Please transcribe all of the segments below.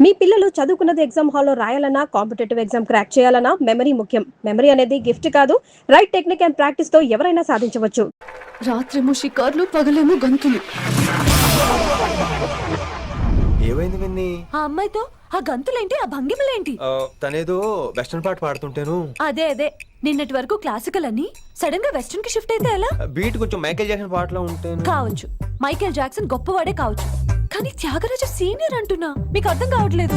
మీ పిల్లలు చదువుకున్నది ఎగ్జామ్ హాల్లో రాయాలన్నా కాంపిటేటివ్ ఎగ్జామ్ క్రాక్ చేయాలన్నా మెమరీ ముఖ్యం. మెమరీ అనేది గిఫ్ట్ కాదు, రైట్ టెక్నిక్ అండ్ ప్రాక్టీస్ తో ఎవరైనా సాధించవచ్చు. రాత్రేమో షికార్లు, పగలేమో గంతులు. ఏమైంది విన్ని? ఆ అమ్మాయితో ఆ గంతులేంటి, ఆ భంగిమలేంటి? తనేదో వెస్టర్న్ పాట పాడుతుంటేను. అదే నిన్నటి వరకు క్లాసికల్ అని సడన్ గా వెస్టర్న్ కి షిఫ్ట్ అయితే ఎలా? బీట్ కొంచెం మైకేల్ జాక్సన్ పాటలో ఉంటాను. కావచ్చు, మైకేల్ జాక్సన్ గొప్పవాడే కావచ్చు, కానీ త్యాగరాజ సీనియర్ అంటున్నా. మీకు అర్థం కావట్లేదు.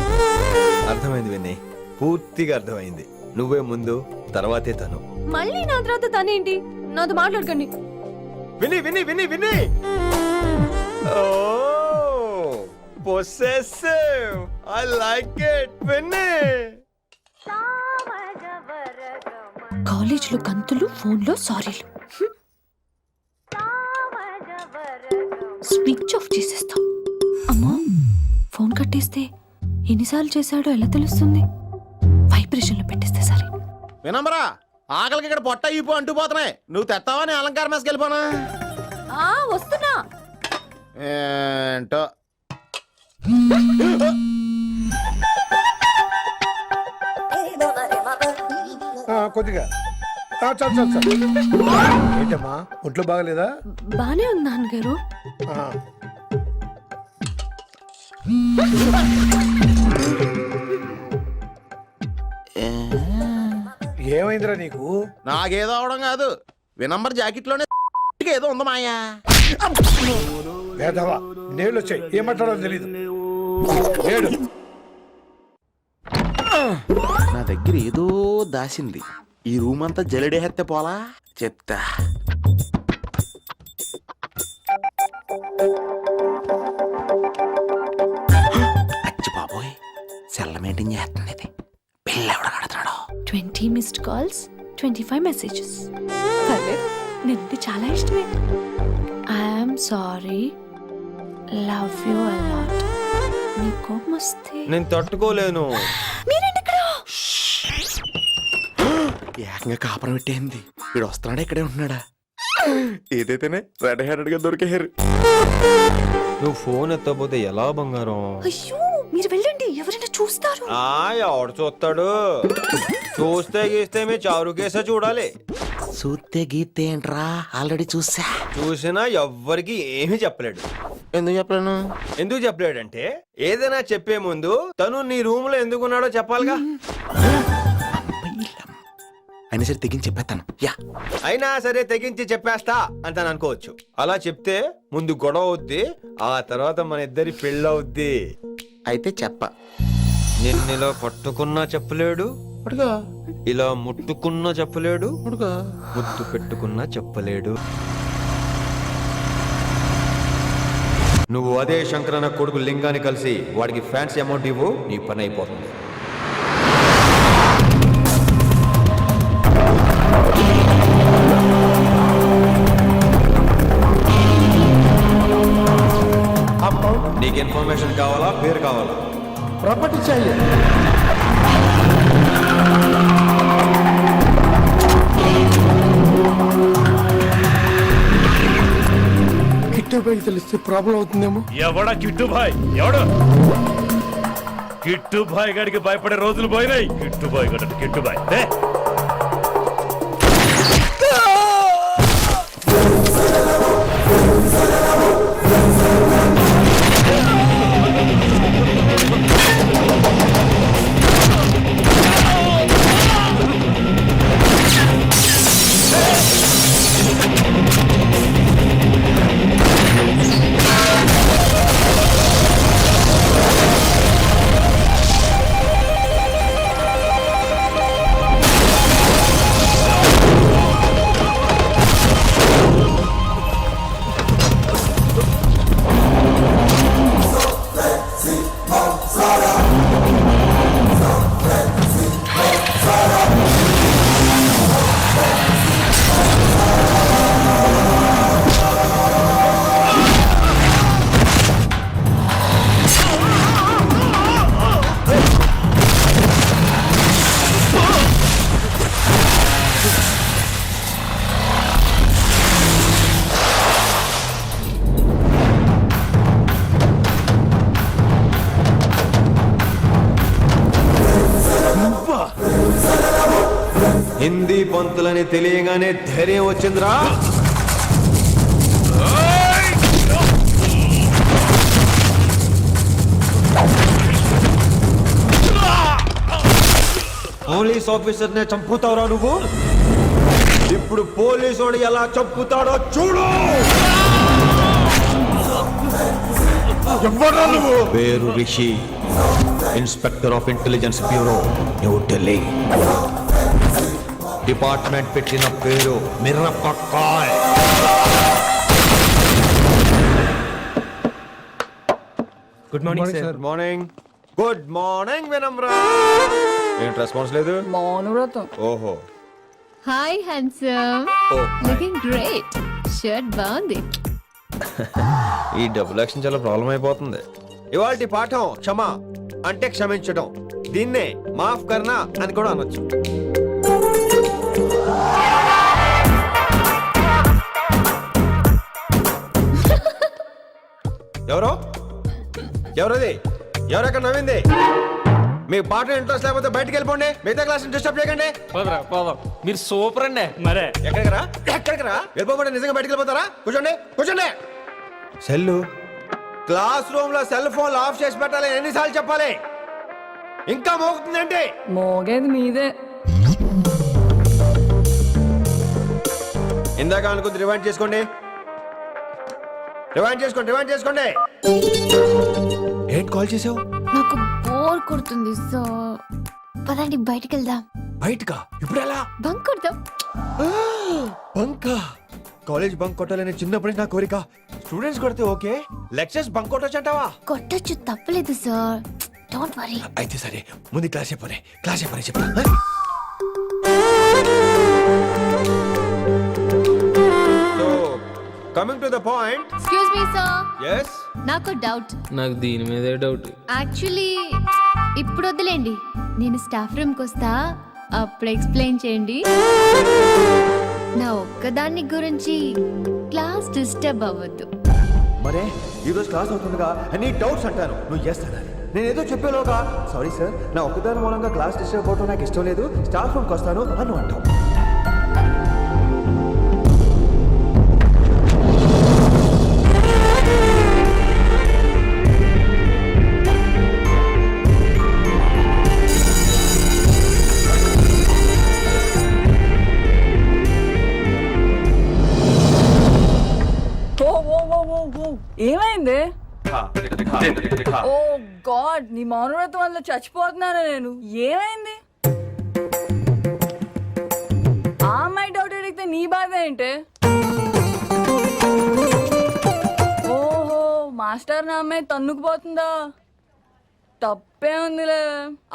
అర్థమైంది విన్ని, పూర్తిగా అర్థమైంది. నువ్వే ముందు, తర్వాతే తను. మళ్ళీ నా తర్వాత తనేంటి? నాతో మాట్లాడకండి. విని విని విని విని possessive. I like it. విని కాలేజ్ లో గంతులు, ఫోన్ లో సారీలు. స్విచ్ ఆఫ్ చేసేస్తా. అమ్మా, ఫోన్ కట్టేస్తే ఎన్నిసార్లు చేశాడో ఎలా తెలుస్తుంది? వైబ్రేషన్ లో పెట్టేస్తే సరే. వినమ్రా, ఆకలికి ఇక్కడ పొట్ట ఈపు అంటూ పోతున్నాయి. నువ్వు తెస్తావా? నేను అలంకార మేస్కి వెళ్ళిపోనా? వస్తున్నా. ఏంటో కొద్దిగా చాలు. ఏంటమ్మా, ఒంట్లో బాగలేదా? బానే ఉంది నాన్నగారు. ఏమైందిరా నీకు? నాకేదో అవడం కాదు, వినంబర్ జాకెట్ లోనే ఏదో ఉంది మాయా. వేదవా, నేళ్ళు వచ్చాయి, ఏం మాట్లాడాలో తెలీదు. నేడు నా దగ్గర ఏదో దాసింది. ఈ రూమ్ అంతా జలడేహెత్తే పోలా చెప్తా. అచ్చి బాబోయ్, సెల్ల మెయింటైన్ చేస్తుంది ఇది. పిల్ల ఎవడ కడుతున్నాడు? 20 మిస్డ్ కాల్స్, 25 మెసేజెస్. పర్లేదు, నిన్ను చాలా ఇష్టమే. I'm sorry, love you a lot. నీ కోపం వస్తే నేను తట్టుకోలేను. మీరేంటి ఇక్కడ? ఏకంగా కాపురం పెట్టేంది. వీడు వస్తున్నాడా, ఇక్కడే ఉంటున్నాడా? ఏదైతేనే రెడ్ హ్యాండెడ్ గా దొరికారు. నువ్వు ఫోన్ ఎత్తపోతే ఎలా బంగారం? అయ్యో, మీరు వెళ్ళండి, ఎవరైనా చూస్తారు. ఎవడు చూస్తాడు? చూస్తే గీస్తే మీ చారు కేసే చూడాలి. చూస్తే గీతే ఏంట్రా, ఆల్రెడీ చూసినా ఎవ్వరికి ఏమీ చెప్పలేడు. ఎందుకు చెప్పలేను? ఎందుకు చెప్పలేడంటే, ఏదైనా చెప్పే ముందు తను నీ రూమ్ లో ఎందుకున్నాడో చెప్పాలిగా. అయినా సరే తెగించి చెప్పేస్తాను. అయినా సరే తెగించి చెప్పేస్తా అంటాను అనుకోవచ్చు. అలా చెప్తే ముందు గొడవ అవుద్ది, ఆ తర్వాత మన ఇద్దరి పెళ్ళవుద్ది. అయితే చెప్ప. నిన్నిలా పట్టుకున్నా చెప్పలేడు, ఇలా ముట్టుకున్నా చెప్పలేడు, ముద్దు పెట్టుకున్నా చెప్పలేడు. నువ్వు అదే శంకరన్న కొడుకు లింగాన్ని కలిసి వాడికి ఫ్యాన్సీ అమౌంట్ ఇవ్వు, నీ పని అయిపోతుంది. నీకు ఇన్ఫర్మేషన్ కావాలా, పేరు కావాలా? ప్రాపర్టీ चाहिए. కిట్టుబాయ్ తెలిస్తే ప్రాబ్లం అవుతుందేమో. ఎవడా కిట్టుబాయ్? ఎవడు కిట్టుబాయ్ గడికి భయపడే రోజులు పోయినాయి. కిట్టుబాయ్ గడు కిట్టుబాయ్ హిందీ పంతులని తెలియగానే ధైర్యం వచ్చిందిరా. పోలీస్ ఆఫీసర్ నే చంపుతావురా నువ్వు. ఇప్పుడు పోలీసు ఎలా చంపుతాడో చూడు. ఎవరా నువ్వు? పేరు Rishi, inspector of Intelligence Bureau, New Delhi. Department పెట్టిన పేరు Mirapakay. Good morning sir. Morning. Good morning Vinamra. ఏంటి రెస్పాన్స్ లేదు? మౌనవ్రతం. ఓహో. Hi handsome, looking great. Shirt బాగుంది. ఈ డబుల్ యాక్షన్ చాలా ప్రాబ్లం అయిపోతుంది. ఇవాల్టి పాఠం క్షమ అంటే క్షమించడం. దీన్నే మాఫ్ కర్నా అని కూడా అనొచ్చు. ఎవరో ఎవరది? ఎవరెక్కడ నవ్వింది? మీ పాట ఇంట్రెస్ట్ లేకపోతే బయటికి వెళ్ళిపోండి. మిగతా క్లాస్ డిస్టర్బ్ చేయకండి. పోదాం. మీరు సూపర్ అండి. మరే ఎక్కడికి రా వెళ్ళిపోకుండా నిజంగా బయటికి వెళ్ళిపోతారా? కూర్చోండి. సెల్లు క్లాస్ రూమ్ లో సెల్ ఫోన్ ఆఫ్ చేసి పెట్టాలి. ఎన్నిసార్లు చెప్పాలి? ఇంకా మోగుతుందంటే మోగేది మీదే. ఇందాక అనుకుంది రివైండ్ చేసుకోండి. ఏంటి కాల్ చేసావు? నాకు బోర్ కొడుతుంది, సో పదండి బయటికి వెళ్దాం. బయటకా? ఇప్పుడు ఎలా? బంక్ కొడదాం. బంకా? కాలేజ్ బంక్ కొట్టాలని చిన్నప్పటి నుంచి నా కోరిక. స్టూడెంట్స్ కొడితే ఓకే, లెక్చర్స్ బంక్ కొట్టొచ్చు అంటావా? కొట్టొచ్చు, తప్పలేదు సార్. Don't worry. అయితే సరే, ముందు క్లాస్ చెప్పనే చెప్తా. So coming to the point. Excuse me sir, yes నాకు డౌట్. నాకు దీని మీదే డౌట్. యాక్చువల్లీ ఇప్పుడు వద్దులేండి, నేను స్టాఫ్ రూమ్కి వస్తా, అప్పుడు ఎక్స్ప్లెయిన్ చేయండి. నా ఒక్కదాన్ని గురించి క్లాస్ డిస్టర్బ్ అవ్వద్దు. మరే ఈ రోజు క్లాస్ అవుతుండగా ఎనీ డౌట్స్ అంటాను, నువ్వు ఎస్ అనాలి. నేను ఏదో చెప్పేలోగా సారీ సార్, నా ఒక్కదాని మూలంగా క్లాస్ డిస్టర్బ్ అవడం నాకు ఇష్టం లేదు, స్టాఫ్ రూమ్కి వస్తాను అని అంటావు. ఏమైంది? ఓ గాడ్, నీ మౌనవ్రతం వల్ల చచ్చిపోతున్నాను నేను. ఏమైంది? ఆ అమ్మాయి డౌట్ అడిగితే నీ బాధ ఏంటి? ఓహో, మాస్టర్ నా అమ్మాయి తన్నుకుపోతుందా? తప్పే ఉందిలే.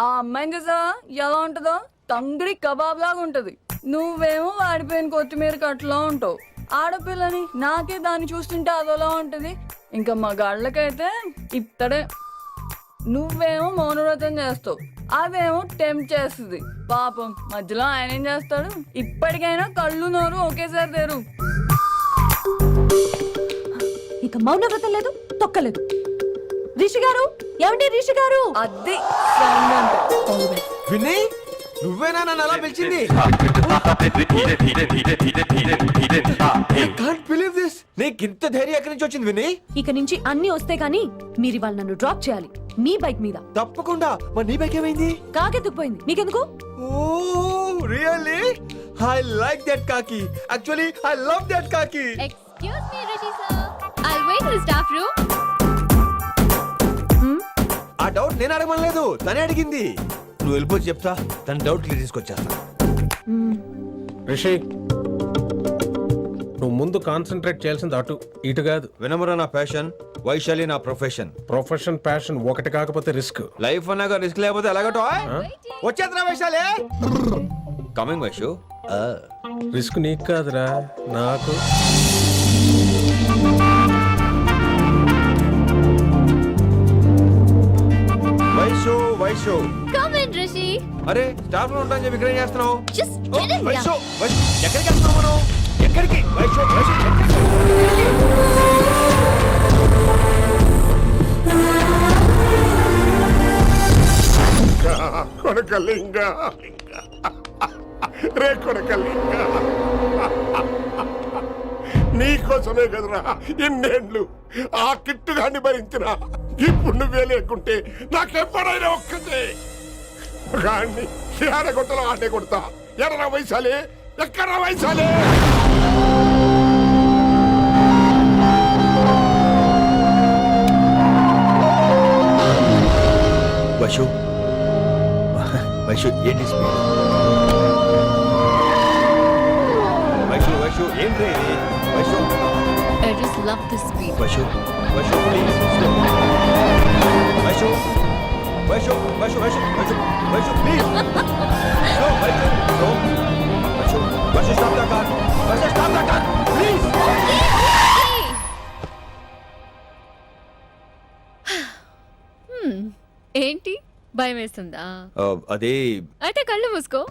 ఆ అమ్మాయిని చూసా ఎలా ఉంటుందో? తంగిడి కబాబ్ లాగా ఉంటది. నువ్వేమో వాడిపోయిన కొత్తిమీర కట్లా ఉంటావు. ఆడపిల్లని నాకే దాన్ని చూస్తుంటే అదోలా ఉంటది. ఇంకా మగాళ్ళకైతే ఇత్తడే. నువ్వేమో మౌనవ్రతం చేస్తావు, అదేమో టెంప్ట్ చేస్తుంది. పాపం మధ్యలో ఆయన ఏం చేస్తాడు? ఇప్పటికైనా కళ్ళు నోరు ఒకేసారి తెరు. ఇక మౌనవ్రతం లేదు, తొక్కలేదు. రిషి గారు, ఏమండి రిషి గారు? అది sound అంటే. విన్నీ, నువ్వేనా నన్ను అలా పిలిచింది? I can't believe this. నీకు ఇంత ధైర్యం ఎక్కడి నుంచి వచ్చింది విన్నీ? ఇక నుంచి అన్ని వస్తే గానీ మీరు ఇవాళ నన్ను డ్రాప్ చేయాలి, మీ బైక్ మీద. తప్పకుండా. మరి నీ బైక్ ఏమైంది? కాకెత్తుకుపోయింది. మీకెందుకు? Oh, really? I like that khaki. Actually, I love that khaki. Excuse me Rishi sir, I'll wait in staff room. ఆ డౌట్ నేను అడగమనలేదు, తనే అడిగింది. నువ్వు వెళ్ళిపోయి చెప్తా, తన డౌట్ క్లియర్ తీసుకొచ్చేస్తా. రిషి, నువ్వు ముందు కాన్సన్ట్రేట్ చేయాల్సింది అటు ఇటు కాదు. వినమ్ర నా ప్యాషన్, వైశాలి నా ప్రొఫెషన్. ప్రొఫెషన్ ప్యాషన్ ఒకటి కాకపోతే రిస్క్. లైఫ్ అన్నాక రిస్క్ లేకపోతే ఎలాగటో? వచ్చేద్రా వైశాలి. కమింగ్ వైషు. రిస్క్ నీకు కాదురా, నాకు. Vaishu come in Rishi. అరే స్టాఫ్ లో ఉంటాను చెప్పి ఇక్కడ ఏం చేస్తున్నావు? Just get in. వైషు, ఎక్కడికి వెళ్తున్నావు మనం? ఎక్కడికి? వైషు కొనకలింగా రే కొడకల్లి నీకోసమే కదరా ఇన్నేళ్ళు ఆ కిట్టుగాన్ని భరించిన. ఇప్పుడు నువ్వే లేకుంటే నాకెప్పుడైనా ఒక్కటే గాన్ని ఆడగొట్టలో ఆడే కొడతా. ఎడరా వైశాలి, ఎక్కడ వైశాలి? వైషు వైషు ఏంటి స్పీడ్? వైషు వైషు ఏంటి ఇది? Vaishu I just love this speed. Vaishu Vaishu please slow. Vaishu Vaishu Vaishu Vaishu Vaishu Vaishu please slow. Vaishu slow. Vaishu Vaishu stop the car. Vaishu stop the car please. ఏంటి భయం వేస్తుందా? అదే అయితే కళ్ళు మూసుకో.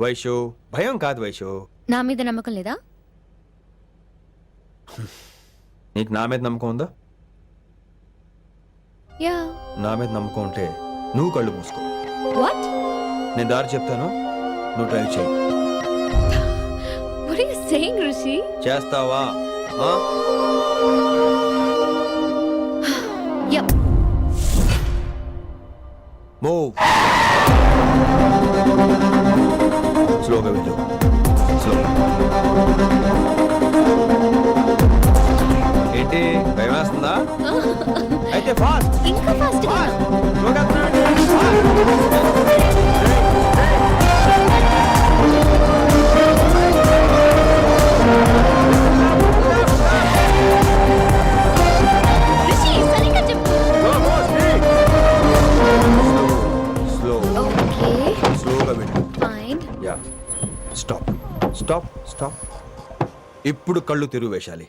వైషు భయం కాదు వైషు. నా మీద నమ్మకం లేదా? నీకు నా మీద నమ్మకం ఉందా? యా. నా మీద నమ్మకం ఉంటే నువ్వు కళ్ళు మూసుకో. వాట్? నేను దారి చెప్తాను, నువ్వు డ్రైవ్ చేయి. What are you saying Rishi? చేస్తావా? యా. మూవ్. స్లోగా వెళ్ళు. స్లో. ఏంటి భయం వేస్తుందా? అయితే ఫాస్ట్. ఇంకా ఫాస్ట్ గా. స్లోగా తిరగండి. రిషి సరిగ్గా చెప్పు. స్లో. ఓకే స్లోగా వెళ్ళు. Fine. Yeah. Stop stop stop. ఇప్పుడు కళ్ళు తెరువు వేశాలి.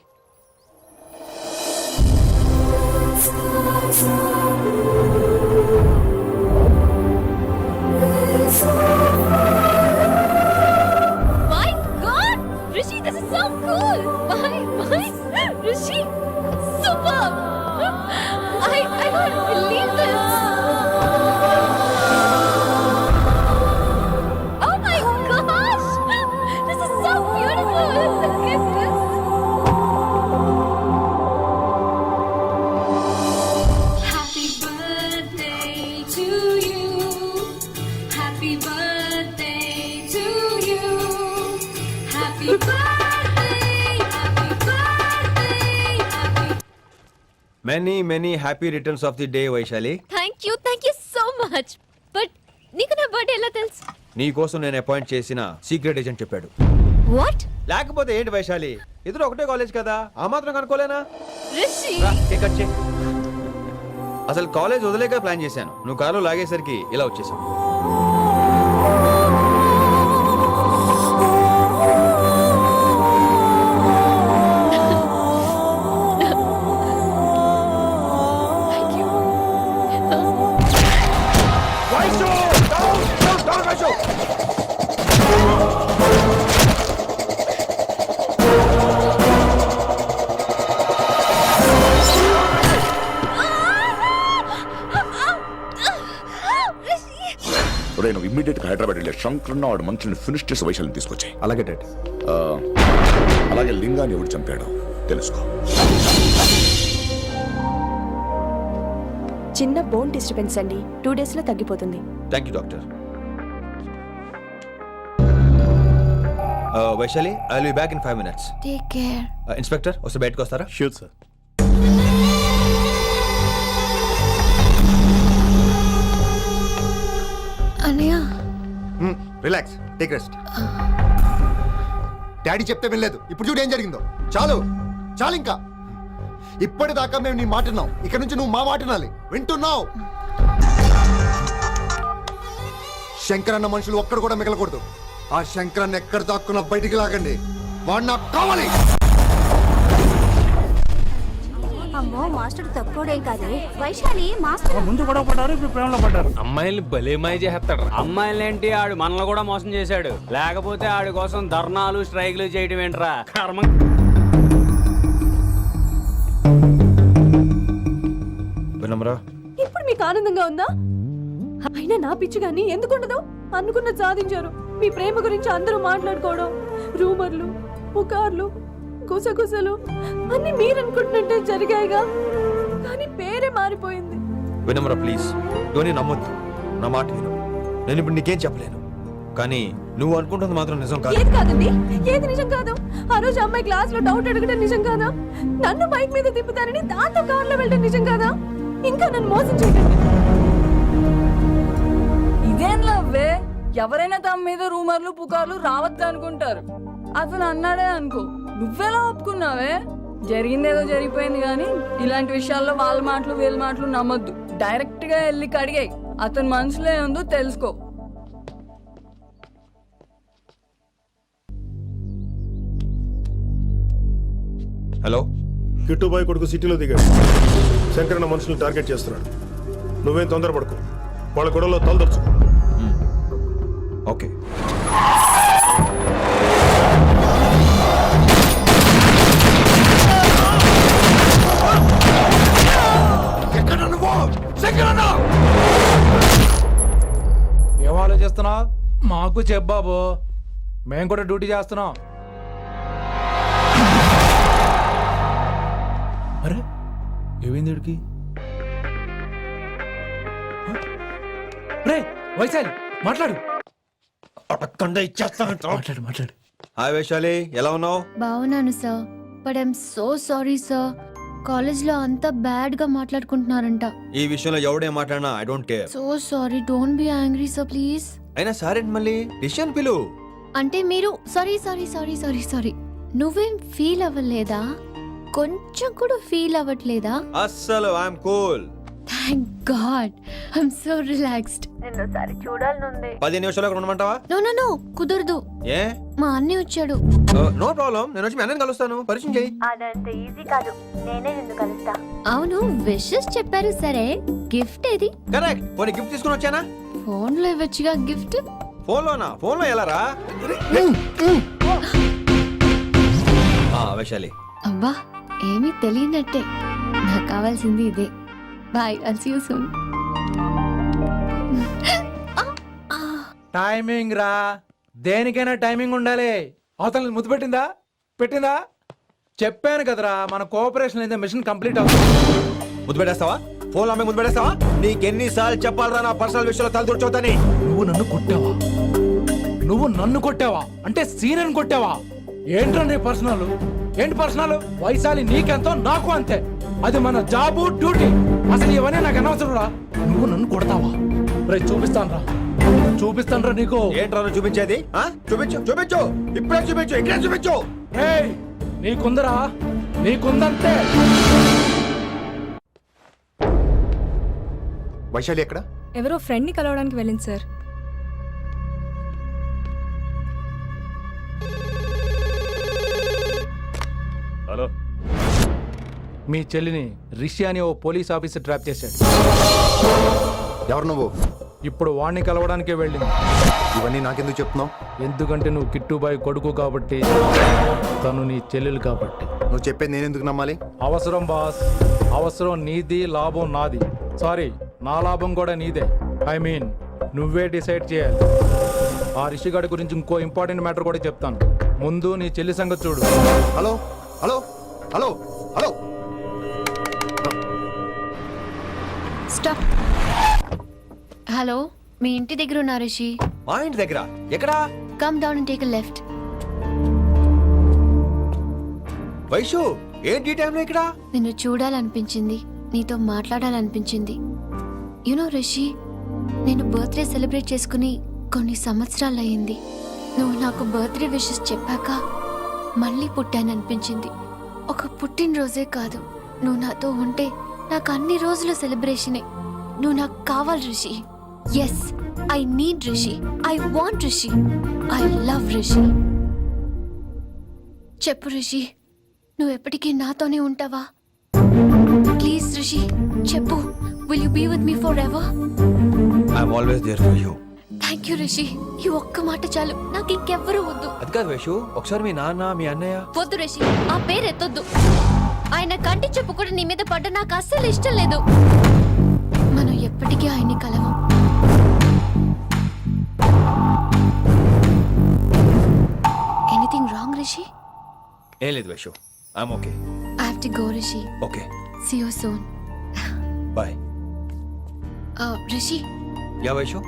My God! Rishi, this is so cool! My, Rishi, superb! I can't believe this! Oh my gosh! This is so beautiful! Look at this! Happy birthday to you. Happy birthday to you. Happy birthday, happy birthday, happy many happy returns of the day Vaishali. Thank you so much! But నీకు నా birthday ఎలా తెలుసు? నీ కోసం నేను appoint చేసిన secret agent చెప్పాడు. What? లేకపోతే ఏంటి వైశాలి, ఇద్దరు ఒకటే కాలేజ్ కదా, ఆ మాత్రం కనుక్కోలేనా? Rishi! రా, కేక్ కట్ చేయి. అసలు కాలేజ్ వదిలేక ప్లాన్ చేశాను, నువ్వు కారు లాగేసరికి ఇలా వచ్చేసావు. Thank you. Vaishu! Down, down, down, Vaishu! ఒరేయ్, నువ్వు ఇమ్మీడియట్ గా హైదరాబాద్ వెళ్ళి శంకరన్న వాడు మనుషుల్ని ఫినిష్ చేసి వైశాలిని తీసుకొచ్చాయి. అలాగే డాడ్. అలాగే లింగాన్ని ఎవడు చంపాడు తెలుసుకో. చిన్న బోన్ డిస్టర్బెన్స్ అండి, 2 days లో తగ్గిపోతుంది. Thank you doctor. Vaishali, I will be back in 5 minutes. Take care. Inspector వస్తే బయటకు వస్తారా? Sure sir. అన్నయ్య రిలాక్స్, టేక్ రెస్ట్. డాడీ చెప్తే వినలేదు, ఇప్పుడు చూడు ఏం జరిగిందో. చాలు చాలు, ఇంకా ఇప్పటిదాకా మేము నీ మాట విన్నాం, ఇక్కడ నుంచి నువ్వు మా మాట వినాలి. వింటున్నావు? శంకరన్న మనుషులు ఒక్కడు కూడా మిగలకూడదు. ఆ శంకరన్న ఎక్కడ దాక్కున్నా బయటికి లాగండి, వాడు నాకు కావాలి. అమ్మో మాస్టర్ తక్కువడేం కాదు. వైశాలి మాస్టర్ ముందు గొడవ పడ్డారు, ఇప్పుడు ప్రేమలో పడ్డారు. అమ్మాయిల్ని భలే మాయ చేస్తాడు. అమ్మాయిలేంటి ఆడు మనల్ని కూడా మోసం చేశాడు. లేకపోతే ఆడి కోసం ధర్నాలు స్ట్రైక్లు చేయడం ఏంట్రా కర్మ. వినమ్రా, ఇప్పుడు మీకు ఆనందంగా ఉందా? అయినా నా పిచ్చి గాని ఎందుకుండదు? అనుకున్న సాధించారు. మీ ప్రేమ గురించి అందరూ మాట్లాడుకోవడం, రూమర్లు, పుకార్లు, గుసగుసలు అన్ని మీరు అనుకుంటున్నట్టే జరిగాయిగా, కానీ పేరే మారిపోయింది. వినమ్ర ప్లీజ్, ఇవన్నీ నమ్మొద్దు. నా మాట విను. నేను ఇప్పుడు నీకేం చెప్పలేను, కానీ నువ్వు అనుకుంటుంది మాత్రం నిజం కాదు. ఏది కాదండి, ఏది నిజం కాదు? ఆ రోజు అమ్మాయి క్లాస్ లో డౌట్ అడగడం నిజం కాదా? నన్ను బైక్ మీద తిప్పుతారని దాంతో కార్లో వెళ్ళడం నిజం కాదా? ఇంకా నన్ను మోసం చేయకండి. ఇదేం లవ్వే? ఎవరైనా తమ మీద రూమర్లు పుకార్లు రావద్దు అనుకుంటారు. అతను అన్నాడే అనుకో, నువ్వెలా ఒప్పుకున్నావే? జరిగిందేదో జరిగిపోయింది, కానీ ఇలాంటి విషయాల్లో వాళ్ళ మాటలు వీళ్ళ మాటలు నమ్మొద్దు. డైరెక్ట్ గా వెళ్ళి కడిగాయి, అతని మనసులో ఏముందో తెలుసుకో. హలో, కిట్టుబాయ్ కొడుకు సిటీలో దిగాడు. శంకరన్న మనుషుల్ని టార్గెట్ చేస్తున్నాడు. నువ్వేం తొందరపడకు, వాళ్ళ గొడవలో తలదొచ్చు. ఓకే. ఏం ఆలోచిస్తున్నావు? మాకు చెప్పాబు, మేము కూడా డ్యూటీ చేస్తున్నాం. అరే ఏమైంది వీడికి? రే వైశాలి, మాట్లాడు. మాట్లాడు మాట్లాడు. హాయ్ వైశాలి, ఎలా ఉన్నావు? బాగున్నాను sir, but I'm so sorry sir. కాలేజ్లో అంతా బ్యాడ్ గా మాట్లాడుకుంటున్నారంట. ఈ విషయంలో ఎవడే మాట్లాడినా I don't care. So sorry, don't be angry sir please. అయినా సరే మళ్ళీ డిసిషన్ పిలు. అంటే మీరు sorry sorry sorry sorry sorry నువ్వేం ఫీల్ అవ్వలేదా? కొంచెం కూడా ఫీల్ అవ్వట్లేదా? అస్సలు I'm cool. Thank God, I'm so relaxed. నిన్నోసారి చూడాలనుంది. 10 నిమిషాలు అక్కడ ఉండమంటావా? నో నో నో, కుదరదు. ఏ? మా అన్నయ్య వచ్చాడు. నో ప్రాబ్లం, నేను వచ్చి మీ అన్నని కలుస్తాను. పరిచయం చేయి. అదంత ఈజీ కాదు, నేనే నిన్ను కలుస్తా. అవును, విషెస్ చెప్పారు సరే, గిఫ్ట్ ఏది? కరెక్ట్. పోనీ గిఫ్ట్ తీసుకుని వచ్చానా? ఫోన్ లో ఇవ్వచ్చుగా గిఫ్ట్. ఫోన్లోనా? ఫోన్లో ఎలా రా? వైశాలి, అబ్బా ఏమీ తెలియనట్టే. నాకు కావాల్సింది ఇదే. Bye, I'll see you soon. Timing రా, దేనికైనా టైమింగ్ ఉండాలి. అవతల ముద్దు పెట్టిందా? చెప్పాను కదరా, మన కోఆపరేషన్ అయితే మిషన్ కంప్లీట్ అవుతుంది. ముద్దు పెట్టేస్తావా? ఫోన్ అమ్మాయి ముద్దు పెట్టేస్తావా? నీకెన్నిసార్లు చెప్పాలరా నా పర్సనల్ విషయంలో తల దూర్చవుతాని? నువ్వు నన్ను కొట్టావా అంటే సీనియర్ కొట్టావా? ఏంట్రా నీ పర్సనల్? ఏంటి పర్సనల్? వైశాలి నీకెంతో నాకు అంతే, అది మన జాబు డ్యూటీ. అసలు ఇవన్నీ నాకు అనవసరం రా. నువ్వు నన్ను కొడతావా? రే చూపిస్తాను రా నీకు. ఏంట్రా నువ్వు చూపించేది? చూపించు, ఇప్పుడే చూపించు, ఇక్కడే చూపించు. నీకుందరా, నీకుందంతే. వైశాలి ఎక్కడ? ఎవరో ఫ్రెండ్ ని కలవడానికి వెళ్ళింది సార్. హలో, మీ చెల్లిని రిషి అని ఓ పోలీస్ ఆఫీసర్ ట్రాప్ చేశాడు. ఎవరు నువ్వు? ఇప్పుడు వాణ్ణి కలవడానికే వెళ్ళింది. ఇవన్నీ నాకెందుకు చెప్తున్నావు? ఎందుకంటే నువ్వు కిట్టుబాయ్ కొడుకు కాబట్టి, తను నీ చెల్లెలు కాబట్టి. నువ్వు చెప్పేది నేను ఎందుకు నమ్మాలి? అవసరం బాస్, అవసరం నీది, లాభం నాది. సారీ, నా లాభం కూడా నీదే. ఐ మీన్ నువ్వే డిసైడ్ చేయాలి. ఆ రిషిగాడి గురించి ఇంకో ఇంపార్టెంట్ మ్యాటర్ కూడా చెప్తాను. ముందు నీ చెల్లి సంగతి చూడు. Hello hello hello hello stop. Hello, మీ ఇంటి దగ్గర ఉన్నా రిషి? మా ఇంటి దగ్గర? ఎక్కడా? Come down and take a left. Vaishu, ఏంటి టైంలో ఇక్కడ? నిన్ను చూడాలనిపించింది, నీతో మాట్లాడాలనిపించింది. యునో రిషి, నేను బర్త్డే సెలబ్రేట్ చేసుకుని కొన్ని సంవత్సరాలు అయ్యింది. నువ్వు నాకు బర్త్డే విషెస్ చెప్పాక మళ్ళీ పుట్టాననిపించింది. ఒక పుట్టినరోజే కాదు, నువ్వు నాతో ఉంటే నాకు అన్ని రోజుల సెలబ్రేషనే. నువ్వు నాకు కావాలి Rishi. Yes, I need Rishi, I want Rishi, I love Rishi. చెప్పు రిషి, నువ్వు ఎప్పటికీ నాతోనే ఉంటావా? ప్లీజ్ రిషి చెప్పు. Will you be with me forever? I'm always there for you. Thank you Rishi, ఈ ఒక్క మాట చాలు, నాకు ఇంకెవ్వరూ వద్దు. అది కాదు వైషు, ఒకసారి మీ నాన్న, మీ అన్నయ్య. వద్దు రిషి, ఆ పేరు ఎత్తొద్దు. ఆయన కంటి చెప్పు కూడా నీ మీద పడ్డ నాకు అస్సలు ఇష్టం లేదు. మనం ఎప్పటికీ ఆయన్ని కలవం. ఏం లేదు Vaishu, I'm okay. I have to go Rishi. Okay, see you soon. Bye. Rishi, yeah Vaishu.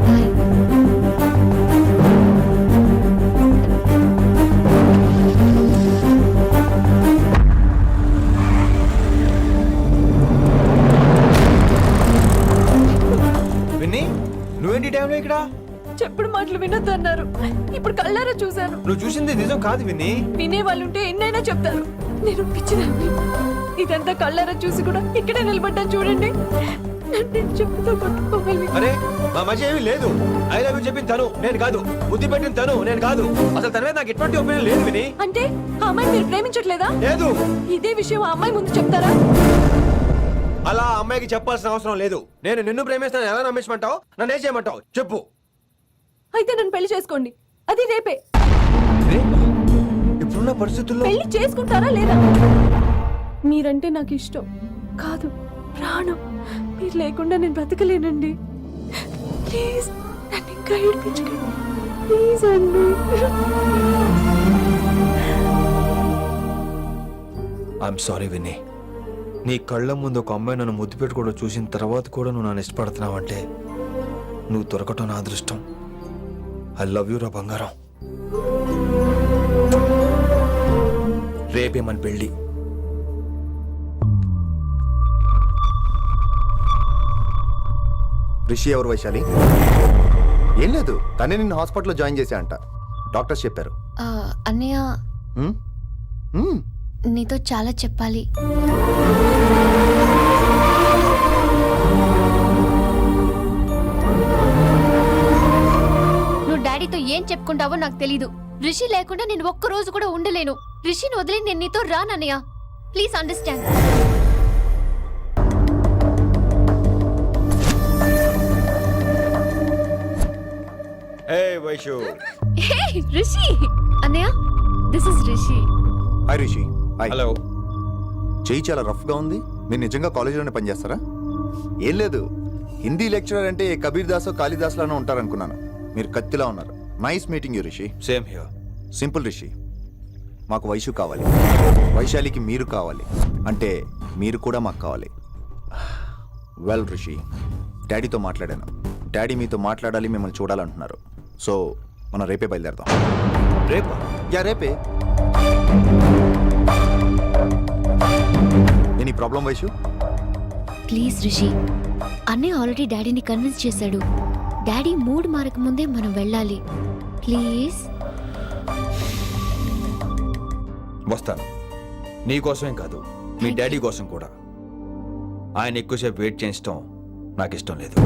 Bye. Vinni, నువ్వేంటి టైంలో ఇక్కడ? చెప్పుడు మాటలు వినొద్దన్నారు. ఇప్పుడు కళ్ళారా చూశాను. నువ్వు చూసింది నిజం కాదు విన్నీ. వినే వాళ్ళుంటే ఎన్నైనా చెప్తారు. నేను పిచ్చిదాన్ని. ఇదంతా కళ్ళారా చూసి కూడా ఇక్కడే నిలబడ్డాను చూడండి. నన్ను చెప్పుతో కొట్టుకోవాలి. అరే మా మధ్య ఏమీ లేదు. ఐ లవ్ యూ చెప్పింది తను, నేను కాదు. బుద్ధి పెట్టిన తను, నేను కాదు. అసలు తన మీద నాకు ఎటువంటి ఒపీనియన్ లేదు విని. అంటే ఆ అమ్మాయిని మీరు ప్రేమించట్లేదా? లేదు. ఇదే విషయం ఆ అమ్మాయి ముందు చెప్తారా? అలా ఆ అమ్మాయికి చెప్పాల్సిన అవసరం లేదు. నేను నిన్ను ప్రేమిస్తాను ఎలా నమ్మించమంటావు? నన్ను ఏం చేయమంటావు చెప్పు. అయితే నన్ను పెళ్లి చేసుకోండి. అది రేపే. రేపా? ఇప్పుడున్న పరిస్థితుల్లో పెళ్లి చేసుకుంటారా లేదా? మీరంటే నాకు ఇష్టం కాదు, ప్రాణం. మీరు లేకుండా నేను బ్రతకలేనండి. ప్లీజ్ నన్ను ఇంకా ఏడిపించకండి. ప్లీజ్ అండి. I'm sorry Vinni. నీ కళ్ళ ముందు ఒక అమ్మాయి నన్ను ముద్దు పెట్టుకోవడం చూసిన తర్వాత కూడా నువ్వు నన్ను ఇష్టపడుతున్నావంటే నువ్వు దొరకటం నా అదృష్టం. ఐ లవ్ యూ రా బంగారం. రేపే మన పెళ్ళి. రిషి ఎవరు వైశాలి? ఏం లేదు, తనే నిన్ను హాస్పిటల్లో జాయిన్ చేశా అంట. డాక్టర్స్ చెప్పారు. అన్నయ్య, హ్మ్? హ్మ్. నీతో చాలా చెప్పాలి. నువ్వు డాడీతో ఏం చెప్పుకుంటావో నాకు తెలీదు. రిషి లేకుండా నేను ఒక్క రోజు కూడా ఉండలేను. రిషిని వదిలి నేను నీతో రానన్నయ్య. Please understand. Hey Vaishu. Hey Rishi. అన్నయ్య, this is Rishi. Hi Rishi. Hi. Hello. చెయ్యి చాలా రఫ్గా ఉంది. మీరు నిజంగా కాలేజీలోనే పనిచేస్తారా? ఏం లేదు, హిందీ లెక్చరర్ అంటే కబీర్ దాసో కాళిదాస్లానో ఉంటారనుకున్నాను. మీరు కత్తిలా ఉన్నారు. Nice meeting you Rishi. Same here. Simple Rishi, మాకు వైషు కావాలి. వైశాలికి మీరు కావాలి. అంటే మీరు కూడా మాకు కావాలి. వెల్ రిషి, డాడీతో మాట్లాడాను. డాడీ మీతో మాట్లాడాలి, మిమ్మల్ని చూడాలంటున్నారు. సో మనం రేపే బయలుదేరదాం. రేపా? యా రేపే. Any problem Vaishu? Please Rishi, అన్నయ్య ఆల్రెడీ డాడీని కన్విన్స్ చేశాడు. డాడీ మూడ్ మారక ముందే మనం వెళ్ళాలి. ప్లీజ్. వస్తాను. నీ కోసమేం కాదు, మీ డాడీ కోసం కూడా. ఆయన ఎక్కువసేపు వెయిట్ చేయించడం నాకు ఇష్టం లేదు.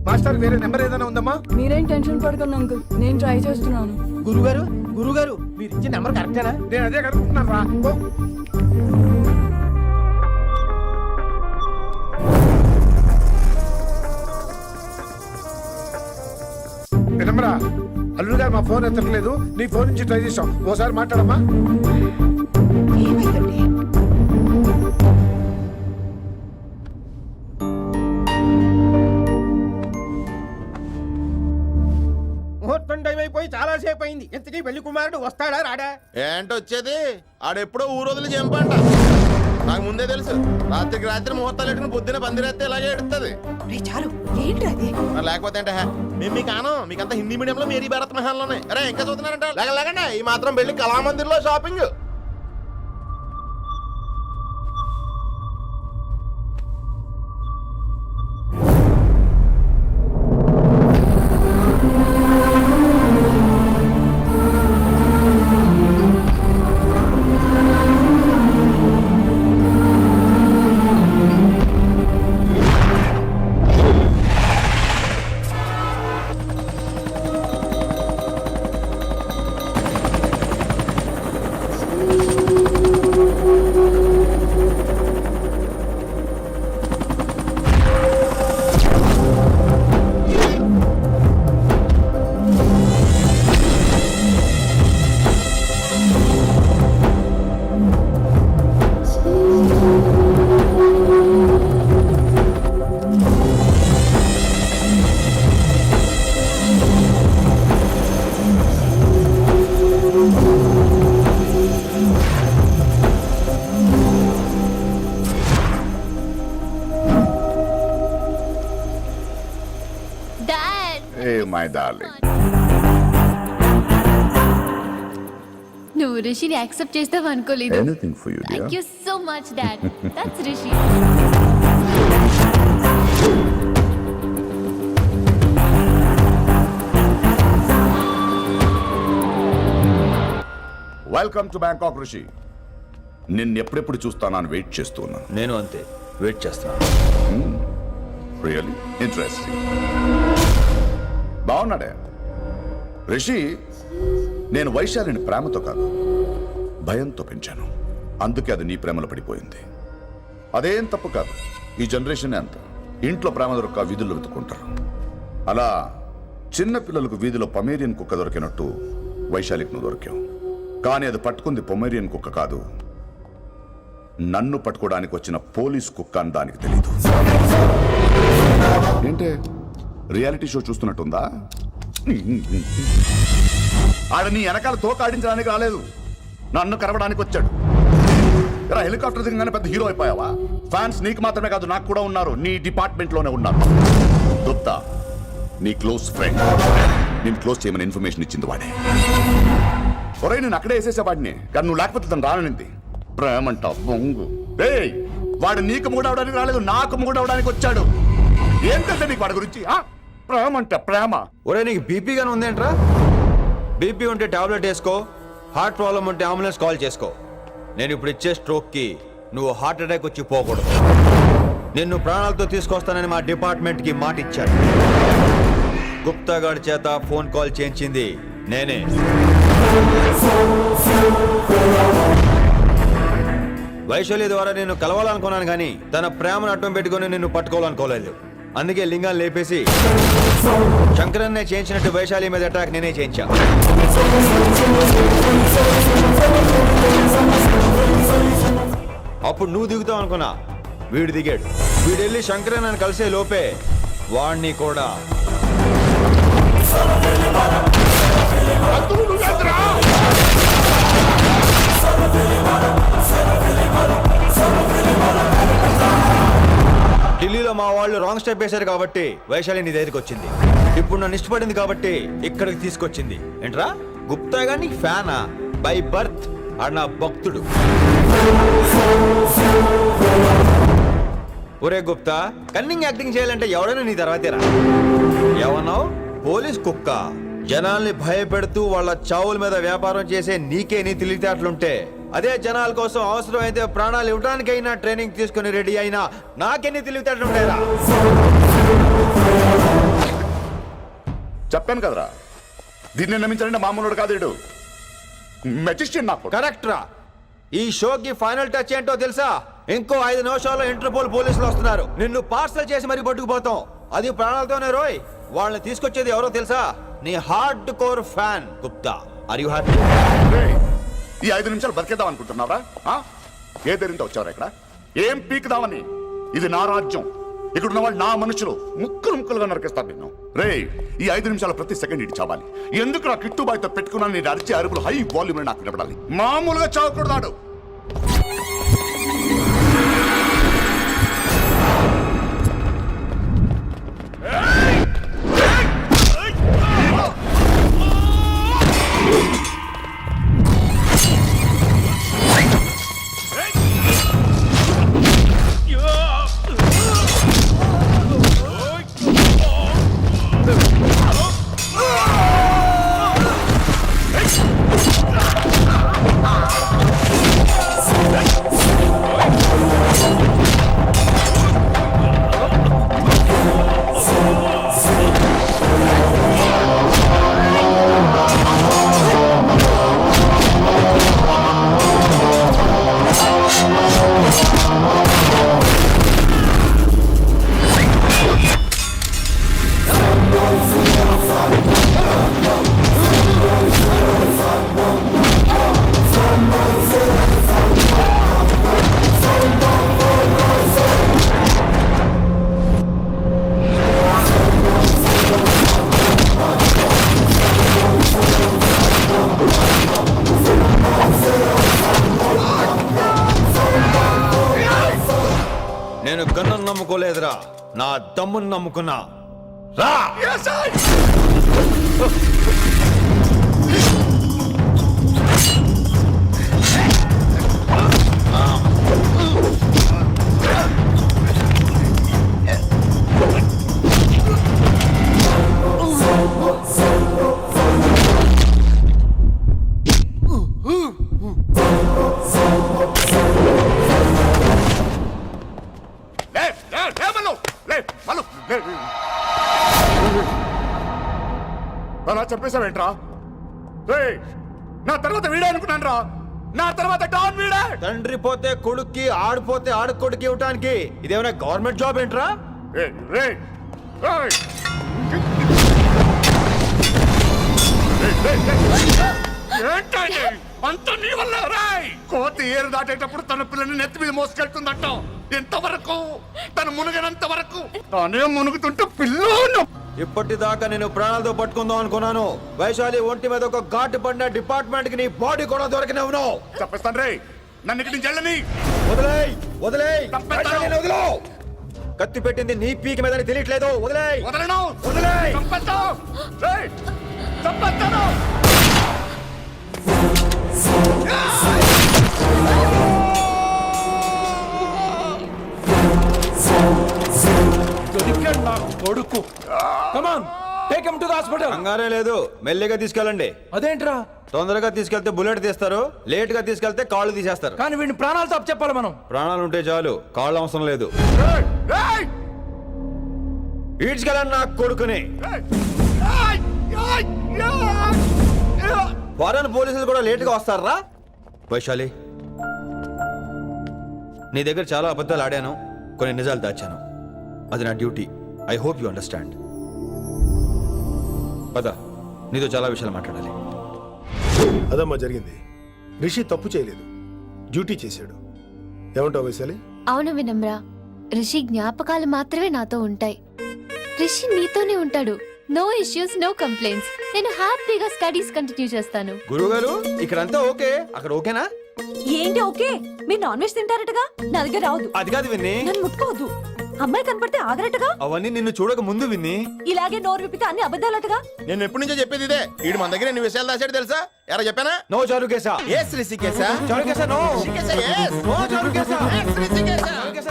మాస్టర్ వేరే నెంబర్ ఏదైనా ఉందమ్మా? మీరేం టెన్షన్ పడకండి అంకుల్, నేను ట్రై చేస్తున్నాను. గురుగారు మీరు ఇచ్చిన నెంబర్ కరెక్టేనా? నేను అదే కనుక్కుంటున్నాను రా. నెంబరా? అల్లుడు గారు మా ఫోన్ ఎత్తట్లేదు. నీ ఫోన్ నుంచి ట్రై చేసాం. ఓసారి మాట్లాడమ్మా. ముహూర్తం టైం అయిపోయి చాలా సేపు అయింది. ఇంతకీ పెళ్లి కుమారుడు వస్తాడా రాడా? ఏంటి వచ్చేది? ఆడెప్పుడో ఊరోజులు చెంపంట. నాకు ముందే తెలుసు. రాత్రికి రాత్రి ముహూర్తాలు ఎట్టుకుని పొద్దున పందిరేస్తే ఇలాగే ఎడుతుంది. మరి లేకపోతే అంటే మేము మీకు ఆనం. మీకంతా హిందీ మీడియంలో మేరీ భారత్ మహాల్లోనే. అరే ఇంకా చూస్తున్నారంట. లేకండి ఈ మాత్రం పెళ్లి కళామందిర్లో షాపింగ్. ఏ మై డార్లింగ్. నువ్వు రిషిని యాక్సెప్ట్ చేస్తావు అనుకోలేదు. Anything for you thank you so much dad. That's Rishi. Welcome to Bangkok Rishi. నిన్నెప్పుడెప్పుడు చూస్తానని వెయిట్ చేస్తూ ఉన్నాను. నేను అంతే వెయిట్ చేస్తాను. Really interesting. బాగున్నాడే రిషి. నేను వైశాలిని ప్రేమతో కాదు భయంతో పెంచాను. అందుకే అది నీ ప్రేమలో పడిపోయింది. అదేం తప్పు కాదు. ఈ జనరేషన్ అంత ఇంట్లో ప్రేమ దొరక్క వీధుల్లో వెతుక్కుంటారు. అలా చిన్న పిల్లలకు వీధిలో పమేరియన్ కుక్క దొరికినట్టు వైశాలికి నువ్వు దొరికావు. కానీ అది పట్టుకుంది పొమేరియన్ కుక్క కాదు, నన్ను పట్టుకోవడానికి వచ్చిన పోలీస్ కుక్క అని దానికి తెలీదు. ఏంటే రియాలిటీ షో చూస్తున్నట్టుందా? ఆడ నీ వెనకాల తోకాడించడానికి రాలేదు, నన్ను కరవడానికి వచ్చాడు. ఇలా హెలికాప్టర్ దిగగానే పెద్ద హీరో అయిపోయావా? ఫ్యాన్స్ నీకు మాత్రమే కాదు నాకు కూడా ఉన్నారు. నీ డిపార్ట్మెంట్ లోనే ఉన్నారు. గుప్తా నీ క్లోజ్ ఫ్రెండ్. నేను క్లోజ్ చేయమని ఇన్ఫర్మేషన్ ఇచ్చింది వాడే. ఒరే నేను అక్కడే వేసేసేవాడిని, కానీ నువ్వు లేకపోతే తను రానంది. ప్రేమంట బొంగు. ఏయ్ వాడు నీకు మూడవడానికి రాలేదు, నాకు మూడవడానికి వచ్చాడు. ఏంటంటే నీకు వాడి గురించి ప్రేమంట ప్రేమ. ఒరే నీకు బీపీగానే ఉందేంట్రా? బీపీ ఉంటే టాబ్లెట్ వేసుకో, హార్ట్ ప్రాబ్లం ఉంటే అంబులెన్స్ కాల్ చేసుకో. నేను ఇప్పుడు ఇచ్చే స్ట్రోక్కి నువ్వు హార్ట్ అటాక్ వచ్చి పోకూడదు. నిన్ను ప్రాణాలతో తీసుకొస్తానని మా డిపార్ట్మెంట్కి మాట ఇచ్చాడు. గుప్తా గారి చేత ఫోన్ కాల్ చేయించింది నేనే. వైశాలి ద్వారా నేను కలవాలనుకున్నాను, కానీ తన ప్రేమను అడ్డం పెట్టుకుని నిన్ను పట్టుకోవాలనుకోలేదు. అందుకే లింగాన్ని లేపేసి శంకరన్నే చేయించినట్టు వైశాలి మీద అటాక్ నేనే చేయించా. అప్పుడు నువ్వు దిగుతావు అనుకున్నా, వీడు దిగాడు. వీడెళ్ళి శంకరన్ అని కలిసే లోపే వాణ్ణి కూడా ఢిల్లీలో మా వాళ్ళు రాంగ్ స్టెప్ వేశారు కాబట్టి వైశాలి నీ దగ్గరికి వచ్చింది. ఇప్పుడు నన్ను ఇష్టపడింది కాబట్టి ఇక్కడికి తీసుకొచ్చింది. ఏంట్రా గుప్తా గాని ఫ్యానా? బై బర్త్ ఆడు నా భక్తుడు. ఒరే గుప్తా, కన్నింగ్ యాక్టింగ్ చేయాలంటే ఎవడైనా నీ తర్వాతేరా. ఏమన్నావు? పోలీస్ కుక్క. జనాల్ని భయపెడుతూ వాళ్ళ చావుల మీద వ్యాపారం చేసే నీకే నీ తెలివితేటలుంటే, అదే జనాల కోసం అవసరమైతే ప్రాణాలు ఇవ్వడానికైనా ట్రైనింగ్ తీసుకుని రెడీ అయినా నాకెన్ని తెలివితేటలుంటాయిరా? చెప్పాను కదరా, దీన్ని నమ్మించాలంటే మామూలుడు కాదు, వీడు మెజిస్ట్రియన్. నాకు కరెక్ట్ రా. ఈ షోకి ఫైనల్ టచ్ ఏంటో తెలుసా? ఇంకో 5 నిమిషాల్లో ఇంటర్పోల్ పోలీసులు వస్తున్నారు. నిన్ను పార్సల్ చేసి మరీ పట్టుకుపోతాం. అది ప్రాణాలతోనే రోయ్. వాళ్ళని తీసుకొచ్చేది ఎవరో తెలుసా? నీ hardcore fan Gupta. Are you happy? ఈ 5 నిమిషాలు బతికేద్దాం అనుకుంటున్నారా? ఏ ధైర్యంతో వచ్చారా ఇక్కడ? ఏం పీకుదామని? ఇది నా రాజ్యం. ఇక్కడ ఉన్న వాళ్ళు నా మనుషులు. ముక్కలు ముక్కలుగా నరికేస్తారు నిన్ను. రే ఈ 5 నిమిషాలు ప్రతి సెకండ్ ఇటు చావాలి. ఎందుకు నా కిట్టుబాయ్తో పెట్టుకున్నాను? నేను అరిచే అరుపులు హై వాల్యూమ్ నాకు వినపడాలి. మామూలుగా చావకూడదాడు. నేను గన్నును నమ్ముకోలేదురా, నా దమ్మును నమ్ముకున్నా. రా. అలా చెప్పేశావేంట్రా? రేయ్, నా తర్వాత వీడే అనుకున్నాను రా. నా తర్వాత డాన్ వీడే. తండ్రి పోతే కొడుక్కి, ఆడిపోతే ఆడుకొడుకి ఇవ్వటానికి ఇదేమైనా గవర్నమెంట్ జాబ్ ఏంట్రా? రేయ్, రేయ్, రేయ్. ఏంటండి అంత నీ వల్ల? రాయ్, కోతి ఏరు దాటేటప్పుడు తన పిల్లని నెత్తి మీద మోసుకెళ్తుందంట. ఎంతవరకు? తను మునగనంత వరకు తానే మునుగుతుంటే పిల్లను. ఇప్పటిదాకా నేను ప్రాణాలతో పట్టుకుందాం అనుకున్నాను. వైశాలి ఒంటి మీద ఒక ఘాటు పడిన డిపార్ట్మెంట్ కి నీ బాడీ కూడా దొరికిన ఉన్నావు. చెప్పేస్తాను రే, నన్ను ఇక్కడి నుంచి వెళ్ళని. వదిలేయ్, వదిలేయ్, తప్పెత్తాను. వైశాలిని వదిలో. కత్తి పెట్టింది నీ పీక మీద తెలియట్లేదు. వదిలేయ్, వదలను. వదిలేయ్. చంపేస్తాను. రేయ్, చంపేస్తాను. దొరికాడు నా కొడుకు. Come on, take him to the hospital. కంగారే లేదు, మెల్లిగా తీసుకెళ్ళండి. అదేంట్రా? తొందరగా తీసుకెళ్తే బుల్లెట్ తీస్తారు, లేట్ గా తీసుకెళ్తే కాళ్ళు తీసేస్తారు. కానీ వీడిని ప్రాణాలతో అప్పచెప్పాలి మనం. ప్రాణాలు ఉంటే చాలు, కాళ్ళు అవసరం లేదు. రేయ్, రేయ్, ఈడ్చుకెళ్ళండి నా కొడుకుని. రేయ్, రేయ్, రేయ్, రేయ్. ఫారెన్ పోలీసులు కూడా లేట్ గా వస్తారా? వైశాలి, నీ దగ్గర చాలా అబద్ధాలు ఆడాను, కొన్ని నిజాలు దాచాను. అది నా duty. I hope you understand. పద, నీతో చాలా విషయాలు మాట్లాడాలి. అదమ్మా జరిగింది. రిషి తప్పు చేయలేదు, డ్యూటీ చేశాడు. ఏమంటావు వైశాలి? అవును వినమ్రా, రిషి జ్ఞాపకాలు మాత్రమే నాతో ఉంటాయి. రిషి నీతోనే ఉంటాడు. No issues, no complaints. నేను హ్యాపీగా స్టడీస్ కంటిన్యూ చేస్తాను. గురుగారు, ఇక్కడంతా ఓకే, అక్కడ ఓకేనా? ఏంటి ఓకే? మీరు నాన్ వెజ్ తింటారటగా? నా దగ్గర రావద్దు. అది కాదు విన్ని, నన్ను ముట్టుకోవద్దు. అమ్మాయి కనపడితే ఆగరటగా? అవన్నీ నిన్ను చూడక ముందు విన్ని. ఇలాగే నోరు విప్పితే అన్ని అబద్ధాలటగా? నేను ఎప్పటి నుంచో చెప్పేది ఇదే. వీడు మన దగ్గర ఎన్ని విషయాలు దాచాడు తెలుసా? ఎరా చెప్పానా? నో చారుకేశా. ఏ శ్రీకేశా? చారుకేశా, నో. శ్రీకేశా, yes. నో చారుకేశా. శ్రీకేశా.